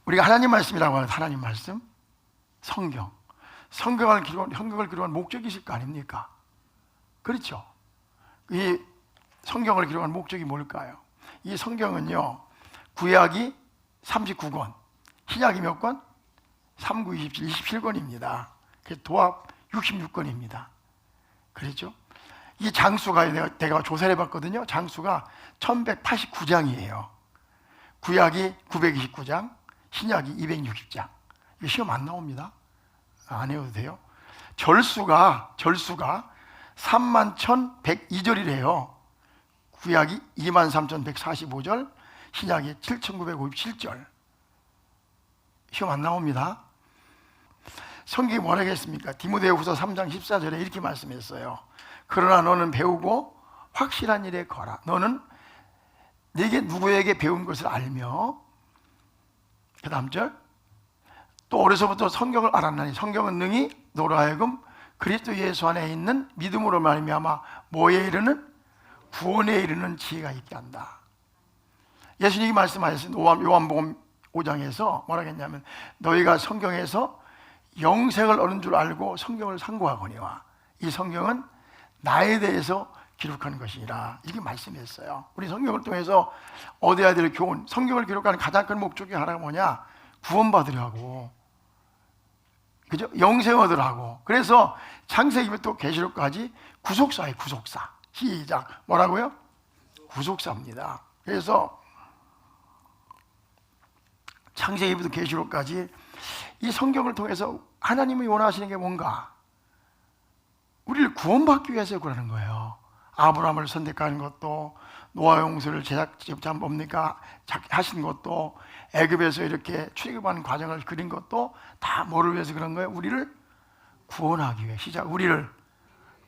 우리가 하나님 말씀이라고 하는 하나님 말씀, 성경. 성경을 기록한 목적이 있을 거 아닙니까? 그렇죠? 이 성경을 기록한 목적이 뭘까요? 이 성경은요, 구약이 39권, 신약이 몇 권? 3, 9, 27, 27권입니다. 도합 66권입니다. 그렇죠? 이 장수가 내가 조사를 해봤거든요. 장수가 1189장이에요. 구약이 929장, 신약이 260장. 이거 시험 안 나옵니다. 안 해도 돼요. 절수가 31,102절이래요. 구약이 23,145절, 신약이 7,957절. 시험 안 나옵니다. 성경이 뭐라고 했습니까? 디모데후서 3장 14절에 이렇게 말씀했어요. 그러나 너는 배우고 확실한 일에 거라. 너는 네게 누구에게 배운 것을 알며, 그 다음 절, 또 어려서부터 성경을 알았나니 성경은 능히 너로 하여금 그리스도 예수 안에 있는 믿음으로 말미암아 뭐에 이르는? 구원에 이르는 지혜가 있게 한다. 예수님이 말씀하셨어요. 요한복음 5장에서 뭐라고 했냐면, 너희가 성경에서 영생을 얻은 줄 알고 성경을 상고하거니와 이 성경은 나에 대해서 기록한 것이니라. 이렇게 말씀했어요. 우리 성경을 통해서 얻어야 될 교훈, 성경을 기록하는 가장 큰 목적이 하나가 뭐냐? 구원받으려고, 그죠? 영생 얻으라고. 그래서 창세기부터 계시록까지 구속사예요. 구속사. 시작. 뭐라고요? 구속사입니다. 그래서 창세기부터 계시록까지 이 성경을 통해서 하나님이 원하시는 게 뭔가? 우리를 구원받기 위해서 그러는 거예요. 아브라함을 선택하는 것도, 노아 용서를 제작자 뭡니까? 하신 것도, 애굽에서 이렇게 출애굽하는 과정을 그린 것도 다 뭐를 위해서 그런 거예요? 우리를 구원하기 위해. 시작. 우리를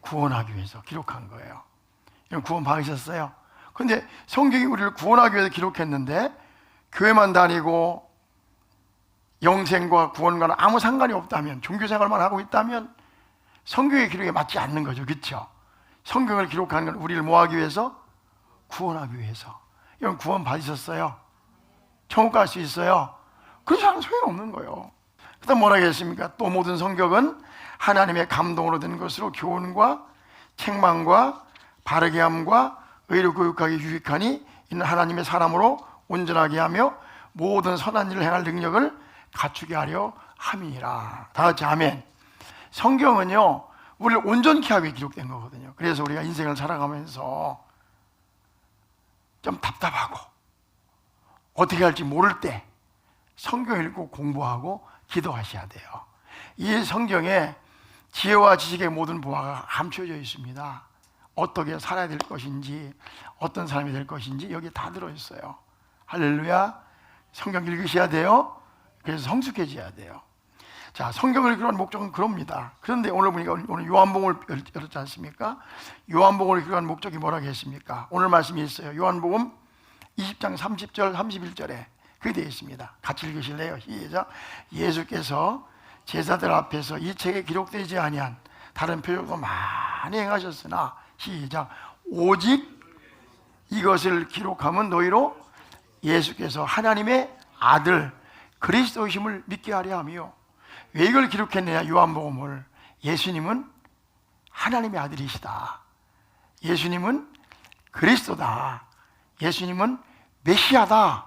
구원하기 위해서 기록한 거예요. 구원 받으셨어요? 그런데 성경이 우리를 구원하기 위해서 기록했는데 교회만 다니고 영생과 구원과는 아무 상관이 없다면, 종교생활만 하고 있다면 성경의 기록에 맞지 않는 거죠. 그렇죠? 성경을 기록하는 건 우리를 뭐 하기 위해서? 구원하기 위해서. 이건 구원 받으셨어요? 천국 갈 수 있어요? 그런 사람은 소용없는 거예요. 그 다음 뭐라고 했습니까? 또 모든 성경은 하나님의 감동으로 된 것으로 교훈과 책망과 바르게 함과 의로 교육하기 유익하니 이는 하나님의 사람으로 온전하게 하며 모든 선한 일을 행할 능력을 갖추게 하려 함이니라. 다 같이 아멘. 성경은요, 우리를 온전케 하기 위해 기록된 거거든요. 그래서 우리가 인생을 살아가면서 좀 답답하고 어떻게 할지 모를 때 성경 읽고 공부하고 기도하셔야 돼요. 이 성경에 지혜와 지식의 모든 보화가 감춰져 있습니다. 어떻게 살아야 될 것인지, 어떤 사람이 될 것인지 여기 다 들어있어요. 할렐루야. 성경 읽으셔야 돼요. 그래서 성숙해져야 돼요. 자, 성경을 기록한 목적은 그럽니다. 그런데 오늘 보니까 오늘 요한복음을 열었지 않습니까? 요한복음을 기록한 목적이 뭐라고 했습니까? 오늘 말씀이 있어요. 요한복음 20장 30절 31절에 그게 되어 있습니다. 같이 읽으실래요? 시작. 예수께서 제자들 앞에서 이 책에 기록되지 아니한 다른 표적도 많이 행하셨으나 시작. 오직 이것을 기록하면 너희로 예수께서 하나님의 아들 그리스도이심을 믿게 하려 하며. 왜 이걸 기록했느냐? 요한복음을. 예수님은 하나님의 아들이시다. 예수님은 그리스도다. 예수님은 메시아다.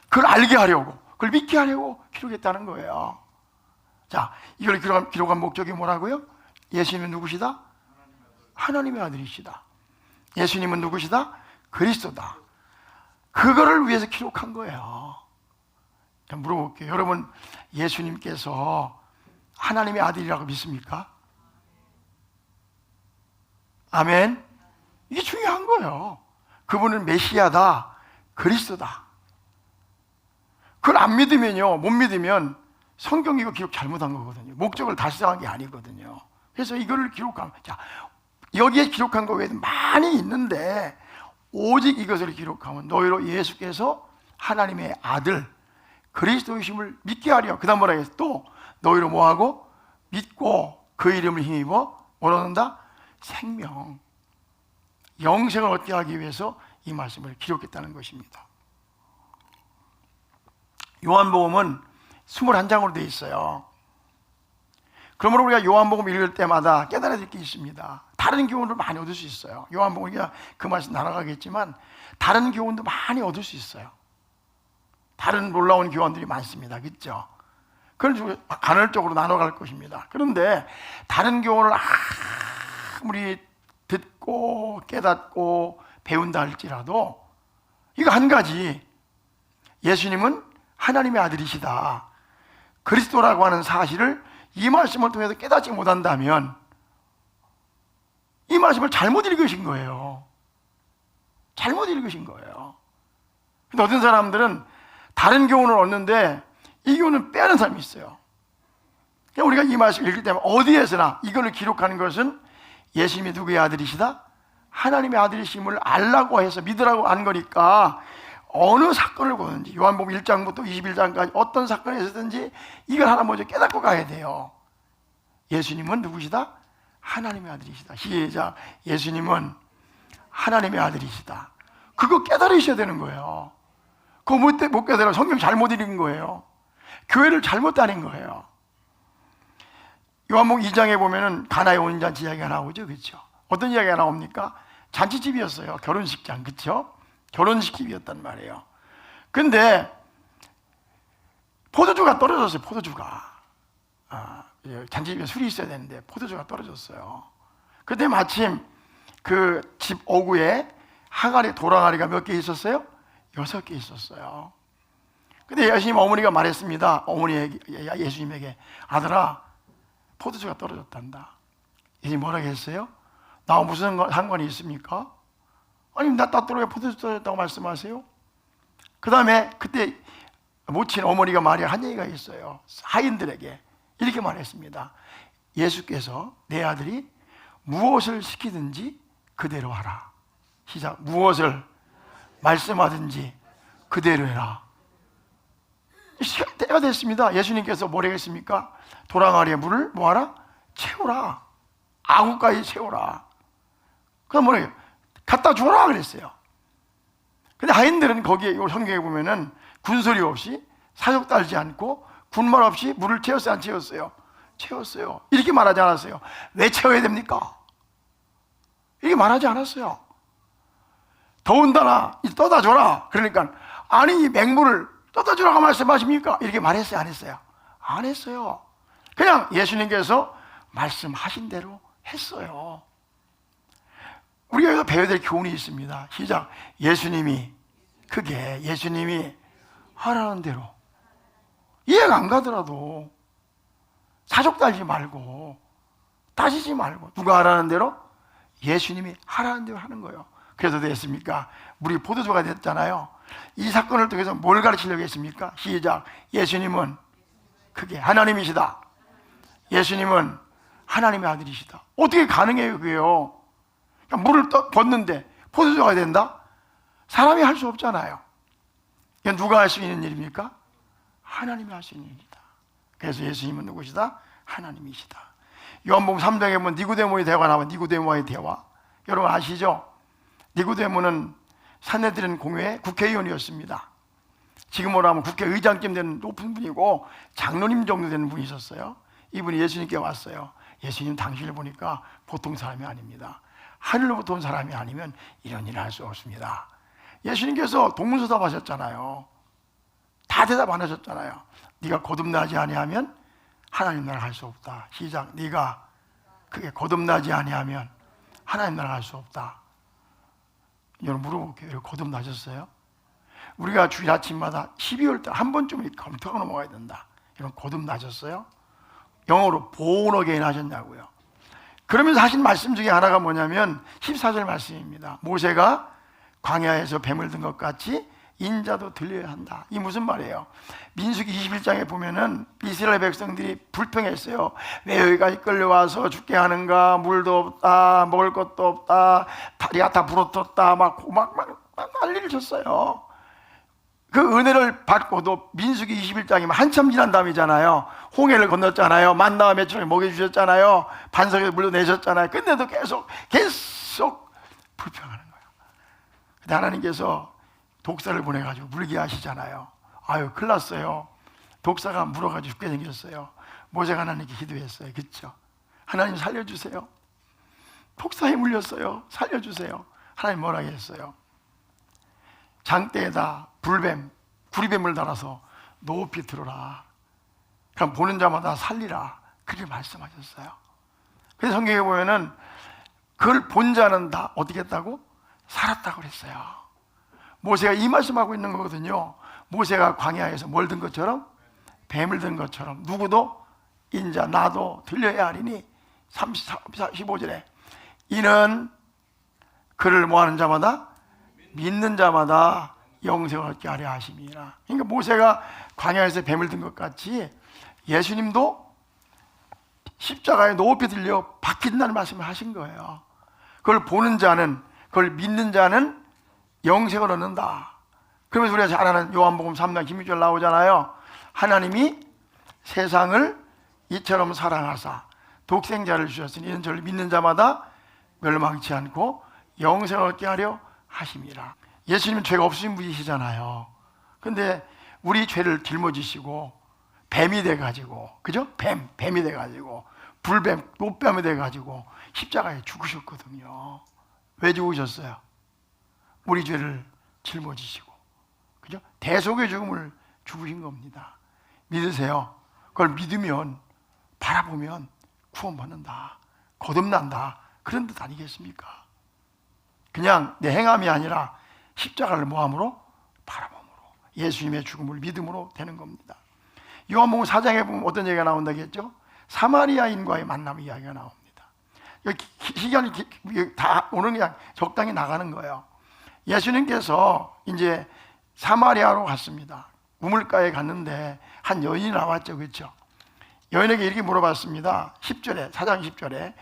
그걸 알게 하려고, 그걸 믿게 하려고 기록했다는 거예요. 자, 이걸 기록한 목적이 뭐라고요? 예수님은 누구시다? 하나님의 아들이시다. 예수님은 누구시다? 그리스도다. 그거를 위해서 기록한 거예요. 물어볼게요. 여러분, 예수님께서 하나님의 아들이라고 믿습니까? 아멘. 이게 중요한 거예요. 그분은 메시아다, 그리스도다. 그걸 안 믿으면요, 못 믿으면 성경 이거 기록 잘못한 거거든요. 목적을 달성한 게 아니거든요. 그래서 이거를 기록한, 자, 여기에 기록한 거 외에도 많이 있는데 오직 이것을 기록하면 너희로 예수께서 하나님의 아들 그리스도이심을 믿게 하려. 그 다음 뭐라 했어? 또 너희로 뭐하고? 믿고 그 이름을 힘입어 얻는다? 생명, 영생을 얻게 하기 위해서 이 말씀을 기록했다는 것입니다. 요한복음은 21장으로 되어 있어요. 그러므로 우리가 요한복음 읽을 때마다 깨달아야 될 게 있습니다. 다른 교훈을 많이 얻을 수 있어요. 요한복음 우리가 그 말씀 날아가겠지만 다른 교훈도 많이 얻을 수 있어요. 다른 놀라운 교훈들이 많습니다. 그렇죠? 그걸 간헐적으로 나눠갈 것입니다. 그런데 다른 교훈을 아무리 듣고 깨닫고 배운다 할지라도 이거 한 가지, 예수님은 하나님의 아들이시다, 그리스도라고 하는 사실을 이 말씀을 통해서 깨닫지 못한다면 이 말씀을 잘못 읽으신 거예요. 잘못 읽으신 거예요. 근데 어떤 사람들은 다른 교훈을 얻는데 이 교훈을 빼는 사람이 있어요. 우리가 이 말씀을 읽을 때마다 어디에서나 이걸 기록하는 것은 예수님이 누구의 아들이시다? 하나님의 아들이심을 알라고 해서 믿으라고 한 거니까 어느 사건을 보든지 요한복음 1장부터 21장까지 어떤 사건이 있었든지 이걸 하나 먼저 깨닫고 가야 돼요. 예수님은 누구시다? 하나님의 아들이시다. 시작. 예수님은 하나님의 아들이시다. 그거 깨달으셔야 되는 거예요. 그거 못 깨달아 성경 잘못 읽은 거예요. 교회를 잘못 다닌 거예요. 요한복음 2장에 보면은 가나의 온전잔치 이야기가 나오죠. 그렇죠? 어떤 이야기가 나옵니까? 잔치집이었어요. 결혼식장. 그렇죠? 결혼식집이었단 말이에요. 근데 포도주가 떨어졌어요. 포도주가. 잔치집에 술이 있어야 되는데 포도주가 떨어졌어요. 그때 마침 그 집 오구에 항아리, 도랑아리가 몇 개 있었어요? 6개 있었어요. 근데 예수님 어머니가 말했습니다. 예수님에게, 아들아, 포도주가 떨어졌단다. 예수님 뭐라고 했어요? 나와 무슨 상관이 있습니까? 아니, 나 따뜻하게 포도주 떨어졌다고 말씀하세요? 그 다음에 그때 모친 어머니가 말이 한 얘기가 있어요. 하인들에게 이렇게 말했습니다. 예수께서 내 아들이 무엇을 시키든지 그대로 하라. 시작. 무엇을 말씀하든지 그대로 해라. 때가 됐습니다. 예수님께서 뭐라고 했습니까? 도랑아리에 물을 뭐하라? 채우라. 아구까지 채우라. 그럼 뭐래요? 갖다 주라 그랬어요. 근데 하인들은 거기에 성경에 보면은 군소리 없이 사족 달지 않고 군말 없이 물을 채웠어요, 안 채웠어요? 채웠어요. 이렇게 말하지 않았어요. 왜 채워야 됩니까? 이렇게 말하지 않았어요. 더운다나 떠다 줘라. 그러니까 아니, 이 맹물을 떠다 주라고 말씀하십니까? 이렇게 말했어요, 안 했어요? 안 했어요. 그냥 예수님께서 말씀하신 대로 했어요. 우리가 여기서 배워야 될 교훈이 있습니다. 시작. 예수님이 하라는 대로, 이해가 안 가더라도 사족 달지 말고 따지지 말고 누가 하라는 대로? 예수님이 하라는 대로 하는 거예요. 그래서 됐습니까? 물이 포도주가 됐잖아요. 이 사건을 통해서 뭘 가르치려고 했습니까? 시작. 예수님은 하나님이시다. 예수님은 하나님의 아들이시다. 어떻게 가능해요, 그게요? 그러니까 물을 붓는데 포도주가 된다? 사람이 할 수 없잖아요. 이건 누가 할 수 있는 일입니까? 하나님이 할 수 있는 일이다. 그래서 예수님은 누구시다? 하나님이시다. 요한복음 3장에 보면 니고데모의 대화가 나와. 니고데모와의 대화. 여러분 아시죠? 니고데모는 산헤드린 공회의 국회의원이었습니다. 지금으로 하면 국회의장쯤 되는 높은 분이고 장로님 정도 되는 분이 있었어요. 이분이 예수님께 왔어요. 예수님, 당신을 보니까 보통 사람이 아닙니다. 하늘로부터 온 사람이 아니면 이런 일을 할 수 없습니다. 예수님께서 동문서답하셨잖아요. 다 대답 안 하셨잖아요. 네가 거듭나지 아니하면 하나님 나라 갈 수 없다. 시작. 네가 거듭나지 아니하면 하나님 나라 갈 수 없다. 여러분 물어볼게요. 거듭나셨어요? 우리가 주일 아침마다 12월 달 한 번쯤 검토하고 넘어가야 된다. 여러분 거듭나셨어요? 영어로 born again 하셨냐고요. 그러면서 하신 말씀 중에 하나가 뭐냐면 14절 말씀입니다. 모세가 광야에서 뱀을 든 것 같이 인자도 들려야 한다. 이 무슨 말이에요? 민수기 21장에 보면은 이스라엘 백성들이 불평했어요. 왜 여기까지 끌려와서 죽게 하는가? 물도 없다, 먹을 것도 없다, 다리가 다 부러졌다, 막 난리를 쳤어요. 그 은혜를 받고도 민수기 21장이면 한참 지난 다음이잖아요. 홍해를 건넜잖아요. 만나와 메추를 먹여주셨잖아요. 반석에서 물도 내셨잖아요. 근데도 계속 불평하는 거예요. 근데 하나님께서 독사를 보내가지고 물게 하시잖아요. 아유, 큰일 났어요. 독사가 물어가지고 죽게 생겼어요. 모세가 하나님께 기도했어요. 그렇죠? 하나님 살려주세요. 독사에 물렸어요. 살려주세요. 하나님 뭐라 했어요? 장대에다 불뱀, 구리뱀을 달아서 높이 들어라. 그럼 보는 자마다 살리라. 그렇게 말씀하셨어요. 그래서 성경에 보면은 그걸 본 자는 다 어떻게 했다고? 살았다고 그랬어요. 모세가 이 말씀하고 있는 거거든요. 모세가 광야에서 뭘 든 것처럼? 뱀을 든 것처럼 누구도 인자 나도 들려야 하리니 15절에 이는 그를 뭐하는 자마다 믿는 자마다 영생을 얻게 하려 하심이라. 그러니까 모세가 광야에서 뱀을 든 것 같이 예수님도 십자가에 높이 들려 박힌다는 말씀을 하신 거예요. 그걸 보는 자는, 그걸 믿는 자는 영생을 얻는다. 그러면서 우리가 잘 아는 요한복음 3장 16절 나오잖아요. 하나님이 세상을 이처럼 사랑하사 독생자를 주셨으니 이는 저를 믿는 자마다 멸망치 않고 영생을 얻게 하려 하심이라. 예수님은 죄가 없으신 분이시잖아요. 근데 우리 죄를 짊어지시고 뱀이 돼가지고, 그죠? 뱀이 돼가지고 불뱀, 노뱀이 돼가지고 십자가에 죽으셨거든요. 왜 죽으셨어요? 우리 죄를 짊어지시고, 그죠? 대속의 죽음을 죽으신 겁니다. 믿으세요. 그걸 믿으면, 바라보면 구원받는다, 거듭난다, 그런 뜻 아니겠습니까? 그냥 내 행함이 아니라 십자가를 뭐함으로? 바라봄으로, 예수님의 죽음을 믿음으로 되는 겁니다. 요한복음 4장에 보면 어떤 얘기가 나온다겠죠? 사마리아인과의 만남 이야기가 나옵니다. 여기 시간이 다 오늘 그냥 적당히 나가는 거예요. 예수님께서 이제 사마리아로 갔습니다. 우물가에 갔는데 한 여인이 나왔죠. 그렇죠? 여인에게 이렇게 물어봤습니다. 10절에, 4장 10절에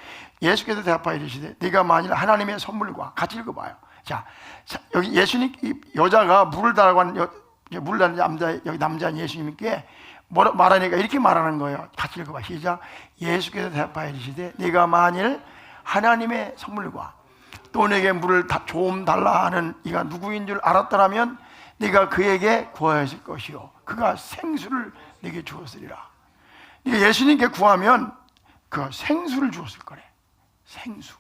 예수께서 대답하여 이르시되 네가 만일 하나님의 선물과 같이 읽어봐요. 자, 여기 예수님, 여자가 물을 달라고 하는 물을 달는 남자, 여기 남자인 예수님께 뭐라 말하니까 이렇게 말하는 거예요. 같이 읽어봐. 시작. 예수께서 대답하여 이르시되 네가 만일 하나님의 선물과 또 내게 물을 좀 달라 하는 이가 누구인 줄 알았더라면 네가 그에게 구하였을 것이요 그가 생수를 네게 주었으리라. 네가 예수님께 구하면 그 생수를 주었을 거래. 생수.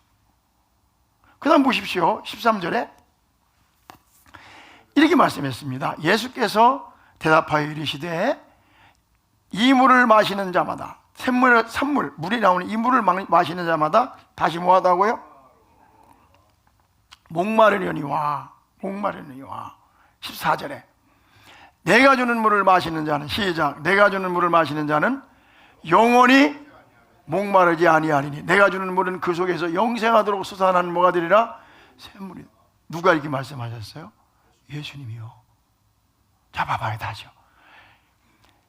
그 다음 보십시오. 13절에 이렇게 말씀했습니다. 예수께서 대답하여 이르시되 이 물을 마시는 자마다, 샘물, 물이 나오는 이 물을 마시는 자마다 다시 뭐하다고요? 목마르려니와 14절에 내가 주는 물을 마시는 자는, 시작, 내가 주는 물을 마시는 자는 영원히 목마르지 아니하리니 내가 주는 물은 그 속에서 영생하도록 솟아나는 뭐가 되리라? 샘물이. 누가 이렇게 말씀하셨어요? 예수님이요. 자, 봐봐요. 다시요.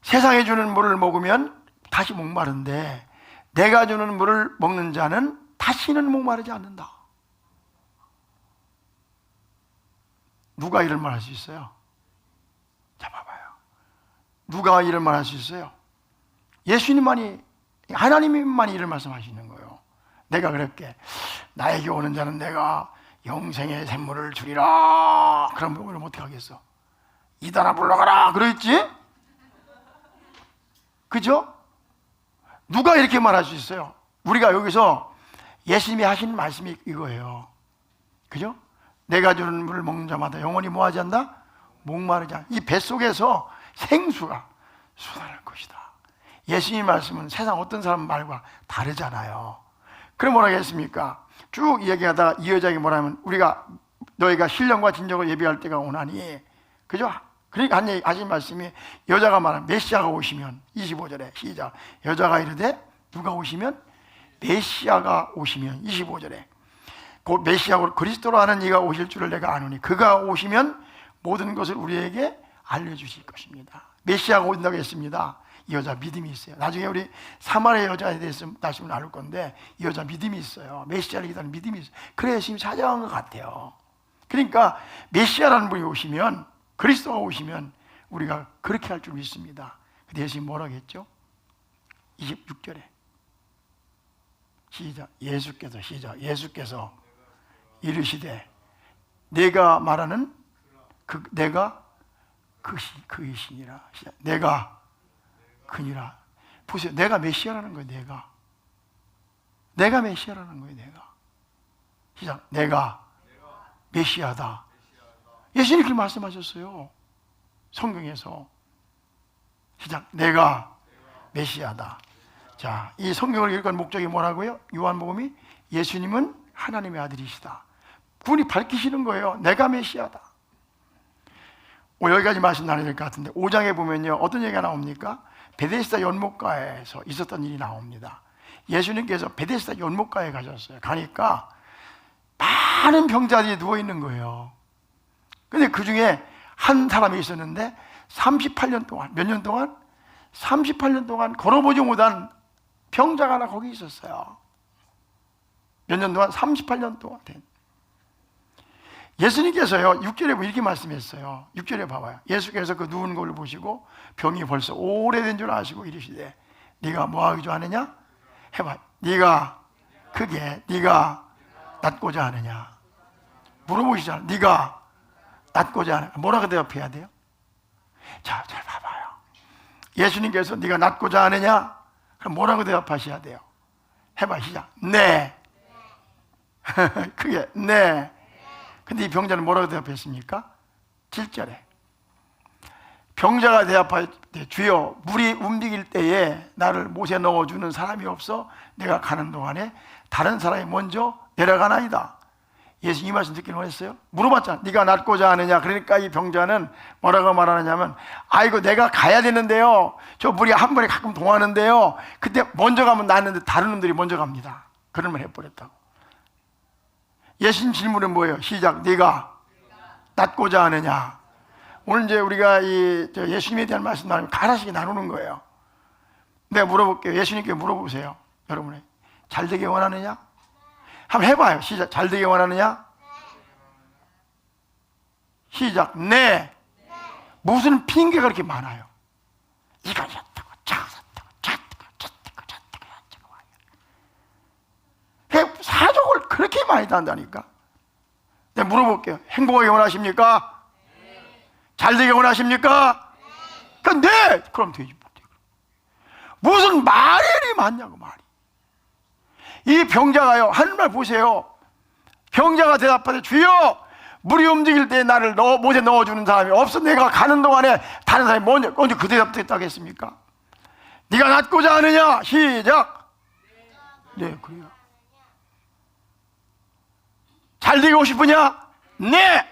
세상에 주는 물을 먹으면 다시 목마른데 내가 주는 물을 먹는 자는 다시는 목마르지 않는다. 누가 이런 말 할 수 있어요? 자, 봐봐요. 누가 이런 말 할 수 있어요? 예수님만이, 하나님만이 이런 말씀하시는 거예요. 내가 그렇게 나에게 오는 자는 내가 영생의 샘물을 주리라. 그럼 그럼 어떻게 하겠어? 이단아 불러가라 그랬지? 그죠? 누가 이렇게 말할 수 있어요? 우리가 여기서 예수님이 하신 말씀이 이거예요. 그죠? 내가 주는 물을 먹는 자마다 영원히 뭐하지 않는다? 목마르지 않는다. 이 뱃속에서 생수가 솟아날 것이다. 예수님 말씀은 세상 어떤 사람 말과 다르잖아요. 그럼 뭐라 하겠습니까? 쭉 이야기하다가 이 여자에게 뭐라면 우리가 너희가 신령과 진정을 예비할 때가 오나니, 그죠? 그러니까 하신 말씀이 여자가 말하면 메시아가 오시면, 25절에 시작, 여자가 이르되 누가 오시면? 메시아가 오시면, 25절에 곧 메시아고 그리스도로 하는 이가 오실 줄을 내가 아노니 그가 오시면 모든 것을 우리에게 알려주실 것입니다. 메시아가 온다고 했습니다. 이 여자 믿음이 있어요. 나중에 우리 사마리아 여자에 대해서 말씀을 나눌 건데 이 여자 믿음이 있어요. 메시아를 기다리는 믿음이 있어요. 그래야 예수님이 찾아온 것 같아요. 그러니까 메시아라는 분이 오시면, 그리스도가 오시면 우리가 그렇게 할 줄 믿습니다. 근데 예수님이 뭐라고 했죠? 26절에 시작, 예수께서 이르시되 내가 말하는 내가 그이시니라. 내가 그니라. 보세요. 내가 메시아라는 거예요. 내가 메시아라는 거예요. 시작. 내가 메시아다. 예수님이 그렇게 말씀하셨어요. 성경에서. 시작. 내가 메시아다. 자, 이 성경을 읽은 목적이 뭐라고요? 요한복음이 예수님은 하나님의 아들이시다. 그분이 밝히시는 거예요. 내가 메시아다. 여기까지 말씀 나눠야 될 것 같은데 5장에 보면요, 어떤 얘기가 나옵니까? 베데스다 연못가에서 있었던 일이 나옵니다. 예수님께서 베데스다 연못가에 가셨어요. 가니까 많은 병자들이 누워있는 거예요. 근데 그 중에 한 사람이 있었는데 38년 동안, 몇 년 동안? 38년 동안 걸어보지 못한 병자가 하나 거기 있었어요. 몇 년 동안? 38년 동안 된. 예수님께서요 6절에 보면 이렇게 말씀했어요. 6절에 봐봐요. 예수께서 그 누운 걸 보시고 병이 벌써 오래된 줄 아시고 이르시되 네가 뭐하기 좋아하느냐? 해봐. 네가 낫고자 하느냐? 물어보시잖아. 네가 낫고자 하느냐? 뭐라고 대답해야 돼요? 자, 잘 봐봐요. 예수님께서 네가 낫고자 하느냐? 그럼 뭐라고 대답하셔야 돼요? 해봐. 시작. 네. 그게 네. 근데 이 병자는 뭐라고 대답했습니까? 7절에 병자가 대답할 때 주여 물이 움직일 때에 나를 못에 넣어주는 사람이 없어 내가 가는 동안에 다른 사람이 먼저 내려가나이다. 예수 이 말씀 듣기는 원했어요? 물어봤잖아. 네가 낫고자 하느냐? 그러니까 이 병자는 뭐라고 말하느냐면 아이고 내가 가야 되는데요, 저 물이 한 번에 가끔 동하는데요, 그때 먼저 가면 낫는데 다른 놈들이 먼저 갑니다. 그런 말 해버렸다고. 예수님 질문은 뭐예요? 시작. 네가 낫고자 하느냐? 오늘 이제 우리가 예수님에 대한 말씀 나누면 하나씩 나누는 거예요. 내가 물어볼게요. 예수님께 물어보세요. 여러분이 잘 되게 원하느냐? 한번 해봐요. 시작. 잘 되게 원하느냐? 시작. 네. 무슨 핑계가 그렇게 많아요? 이거 였다고 저었다고 저었다고 사족을 그렇게 많이 한다니까. 내가 물어볼게요. 행복하게 원하십니까? 잘 되게 원하십니까? 네. 그럼 되지. 무슨 말이 많냐고 말이. 이 병자가요, 하는 말 보세요. 병자가 대답하되 주여 물이 움직일 때 나를 못에 넣어주는 사람이 없어. 내가 가는 동안에 다른 사람이 먼저 언제 그 대답도 하겠습니까? 네가 낫고자 하느냐? 시작. 네, 그래요. 잘 되고 싶으냐? 네.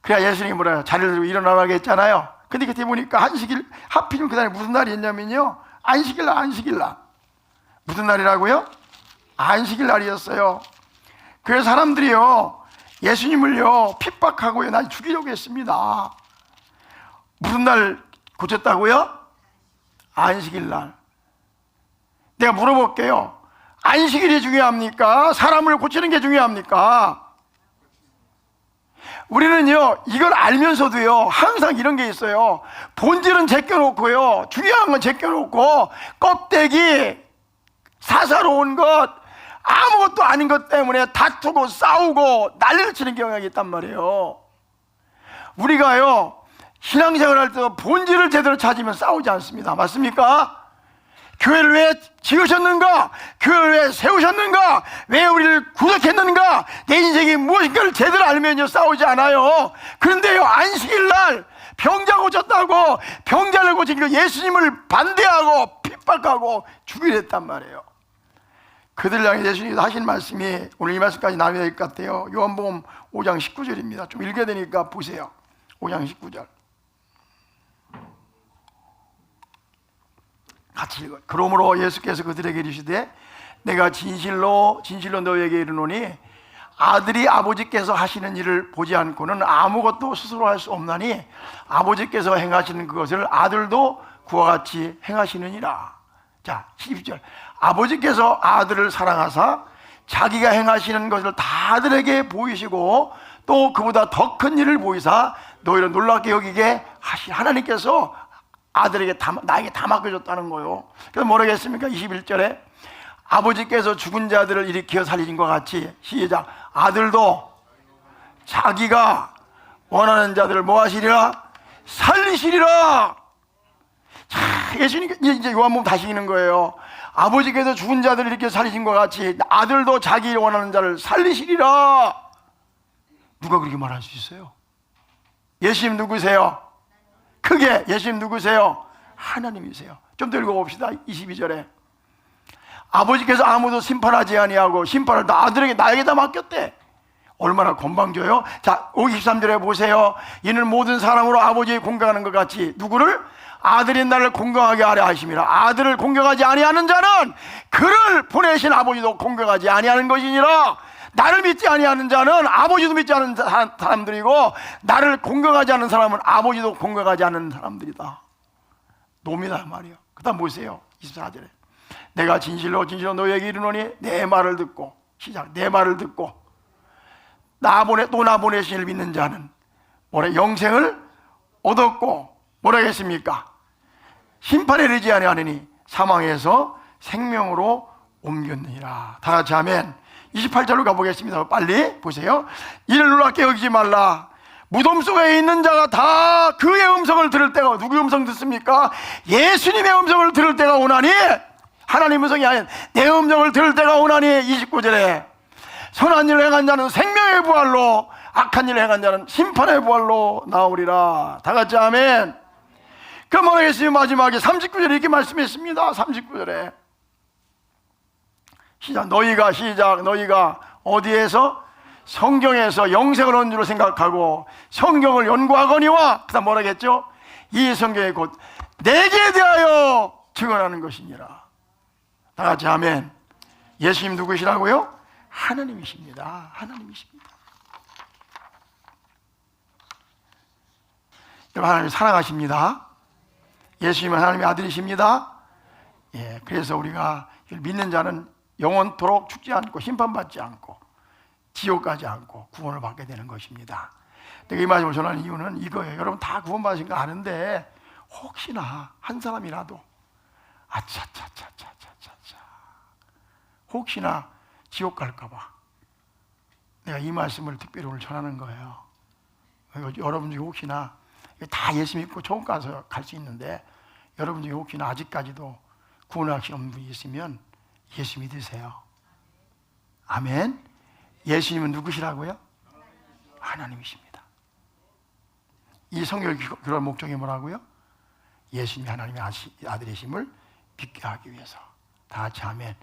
그래야 예수님이 뭐라요? 자리를 들고 일어나라고 했잖아요. 근데 그때 보니까 안식일, 하필이면 그날이 무슨 날이었냐면요, 안식일 날. 무슨 날이라고요? 안식일 날이었어요. 그래서 사람들이요 예수님을요 핍박하고요 날 죽이려고 했습니다. 무슨 날 고쳤다고요? 안식일 날. 내가 물어볼게요. 안식일이 중요합니까? 사람을 고치는 게 중요합니까? 우리는요 이걸 알면서도요 항상 이런 게 있어요. 본질은 제껴놓고요, 중요한 건 제껴놓고 껍데기, 사사로운 것, 아무것도 아닌 것 때문에 다투고 싸우고 난리를 치는 경향이 있단 말이에요. 우리가요 신앙생활 할 때 본질을 제대로 찾으면 싸우지 않습니다. 맞습니까? 교회를 왜 지으셨는가? 교회를 왜 세우셨는가? 왜 우리를 구속했는가? 내 인생이 무엇인가를 제대로 알면요 싸우지 않아요. 그런데요 안식일날 병자 고쳤다고 병자를 고치니까 예수님을 반대하고 핍박하고 죽이려 했단 말이에요. 그들 향해 예수님이 하신 말씀이 오늘 이 말씀까지 나눠야 될 것 같아요. 요한복음 5장 19절입니다. 좀 읽어야 되니까 보세요. 5장 19절 같이 읽어요. 그러므로 예수께서 그들에게 이르시되 내가 진실로 너희에게 이르노니 아들이 아버지께서 하시는 일을 보지 않고는 아무것도 스스로 할 수 없나니 아버지께서 행하시는 그것을 아들도 그와 같이 행하시느니라. 자 12절 아버지께서 아들을 사랑하사 자기가 행하시는 것을 다 아들에게 보이시고 또 그보다 더 큰 일을 보이사 너희를 놀랍게 여기게 하시. 하나님께서 아들에게 나에게 다 맡겨줬다는 거예요. 그래서 뭐라고 했습니까? 21절에 아버지께서 죽은 자들을 일으켜 살리신 것 같이 시작. 아들도 자기가 원하는 자들을 뭐 하시리라? 살리시리라. 자, 예수님 이제 요한복음 다시 읽는 거예요. 아버지께서 죽은 자들을 이렇게 살리신 것 같이 아들도 자기 원하는 자를 살리시리라. 누가 그렇게 말할 수 있어요? 예수님 누구세요? 크게 예수님 누구세요? 하나님이세요. 좀 더 읽어봅시다. 22절에 아버지께서 아무도 심판하지 아니하고 심판을 다 아들에게 나에게다 맡겼대. 얼마나 건방져요? 자, 53절에 보세요. 이는 모든 사람으로 아버지의 공경하는 것 같이 누구를? 아들인 나를 공경하게 하려 하심이라. 아들을 공경하지 아니하는 자는 그를 보내신 아버지도 공경하지 아니하는 것이니라. 나를 믿지 아니하는 자는 아버지도 믿지 않는 사람들이고 나를 공경하지 않는 사람은 아버지도 공경하지 않는 사람들이다. 놈이다 말이에요. 그 다음 보세요. 24절에 내가 진실로 진실로 너희에게 이르노니 내 말을 듣고 시작 내 말을 듣고 나 보내신 이를 믿는 자는 뭐래? 영생을 얻었고 뭐라 했습니까? 심판에 이르지 아니하느니 사망에서 생명으로 옮겼느니라. 다 같이 아멘. 28절로 가보겠습니다. 빨리 보세요. 이를 놀랍게 여기지 말라. 무덤 속에 있는 자가 다 그의 음성을 들을 때가, 누구의 음성 듣습니까? 예수님의 음성을 들을 때가 오나니, 하나님 음성이 아닌 내 음성을 들을 때가 오나니. 29절에 선한 일을 행한 자는 생명의 부활로, 악한 일을 행한 자는 심판의 부활로 나오리라. 다 같이 아멘. 그러므로 예수님 마지막에 39절에 이렇게 말씀했습니다. 39절에 시작 너희가 어디에서? 성경에서 영생을 얻는 줄로 생각하고 성경을 연구하거니와 그 다음 뭐라겠죠? 이 성경이 곧 내게 대하여 증언하는 것이니라. 다 같이 아멘. 예수님 누구시라고요? 하나님이십니다. 하나님이십니다. 여러분, 하나님 사랑하십니다. 예수님은 하나님의 아들이십니다. 예, 그래서 우리가 믿는 자는 영원토록 죽지 않고 심판받지 않고 지옥 가지 않고 구원을 받게 되는 것입니다. 내가 이 말씀을 전하는 이유는 이거예요. 여러분 다 구원받으신 거 아는데 혹시나 한 사람이라도 아차차차차차차 혹시나 지옥 갈까 봐 내가 이 말씀을 특별히 오늘 전하는 거예요. 여러분 중에 혹시나 다 예수 믿고 좋은 가서 갈 수 있는데 여러분 중에 혹시나 아직까지도 구원하신 없는 분이 있으면 예수 믿으세요. 아멘. 예수님은 누구시라고요? 하나님이십니다. 이 성경을 그런 목적이 뭐라고요? 예수님이 하나님의 아들이심을 믿게 하기 위해서. 다 같이 아멘.